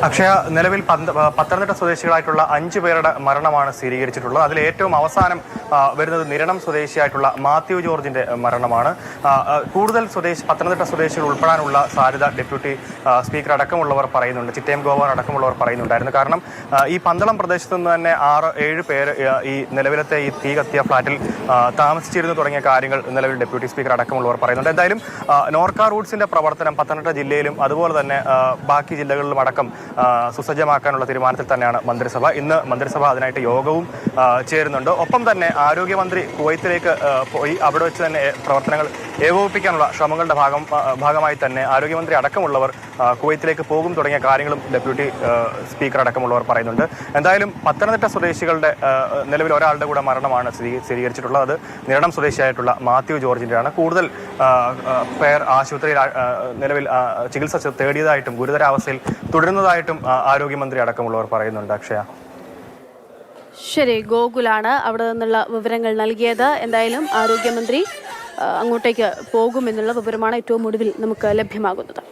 അക്ഷയ, നിലവിൽ പത്തനംതിട്ട സ്വദേശികളായിട്ടുള്ള 5 പേരുടെ മരണമാണ് സ്ഥിരീകരിച്ചിട്ടുള്ളത്. അതിൽ ഏറ്റവും അവസാനം വരുന്നത് നിരണം സ്വദേശിയായിട്ടുള്ള മാത്യു ജോർജിന്റെ മരണമാണ്. കൂടുതൽ പത്തനംതിട്ട സ്വദേശികൾ ഉൾപ്പെടാനുള്ള സാധ്യത ഡെപ്യൂട്ടി സ്പീക്കർ അടക്കമുള്ളവർ പറയുന്നുണ്ട്, ചിറ്റയം ഗോവൻ അടക്കമുള്ളവർ പറയുന്നുണ്ടായിരുന്നു. കാരണം ഈ പന്തളം പ്രദേശത്ത് നിന്ന് തന്നെ 6-7 പേര് ഈ നിലവിലത്തെ ഈ തീ കത്തിയ ഫ്ളാറ്റിൽ താമസിച്ചിരുന്നു തുടങ്ങിയ കാര്യങ്ങൾ നിലവിൽ ഡെപ്യൂട്ടി സ്പീക്കർ അടക്കമുള്ളവർ പറയുന്നുണ്ട്. എന്തായാലും നോർക്ക റൂട്ട്സിന്റെ പ്രവർത്തനം പത്തനംതിട്ട ജില്ലയിലും അതുപോലെ തന്നെ ബാക്കി ജില്ലകളിലും അടക്കം സുസജ്ജമാക്കാനുള്ള തീരുമാനത്തിൽ തന്നെയാണ് മന്ത്രിസഭ. ഇന്ന് മന്ത്രിസഭ അതിനായിട്ട് യോഗവും ചേരുന്നുണ്ട്. ഒപ്പം തന്നെ ആരോഗ്യമന്ത്രി കുവൈത്തിലേക്ക് പോയി അവിടെ വെച്ച് തന്നെ പ്രവർത്തനങ്ങൾ ഏകോപിപ്പിക്കാനുള്ള ശ്രമങ്ങളുടെ ഭാഗമായി തന്നെ ആരോഗ്യമന്ത്രി അടക്കമുള്ളവർ കുവൈത്തിലേക്ക് പോകും തുടങ്ങിയ കാര്യങ്ങളും ഡെപ്യൂട്ടി സ്പീക്കർ അടക്കമുള്ളവർ പറയുന്നുണ്ട്. എന്തായാലും പത്തനംതിട്ട സ്വദേശികളുടെ നിലവിൽ ഒരാളുടെ കൂടെ മരണമാണ് സ്ഥിരീകരിച്ചിട്ടുള്ളത്. അത് നിരണം സ്വദേശിയായിട്ടുള്ള മാത്യു ജോർജിൻ്റെയാണ്. കൂടുതൽ പേർ ആശുപത്രിയിൽ നിലവിൽ ചികിത്സ തേടിയതായിട്ടും ഗുരുതരാവസ്ഥയിൽ തുടരുന്നതായിട്ടും ആരോഗ്യമന്ത്രി അടക്കമുള്ളവർ പറയുന്നുണ്ട്. അക്ഷയ, ശരി, ഗോകുലാണ് അവിടെ നിന്നുള്ള വിവരങ്ങൾ നൽകിയത്. എന്തായാലും ആരോഗ്യമന്ത്രി അങ്ങോട്ടേക്ക് പോകുമെന്നുള്ള വിവരമാണ് ഏറ്റവും ഒടുവിൽ നമുക്ക് ലഭ്യമാകുന്നത്.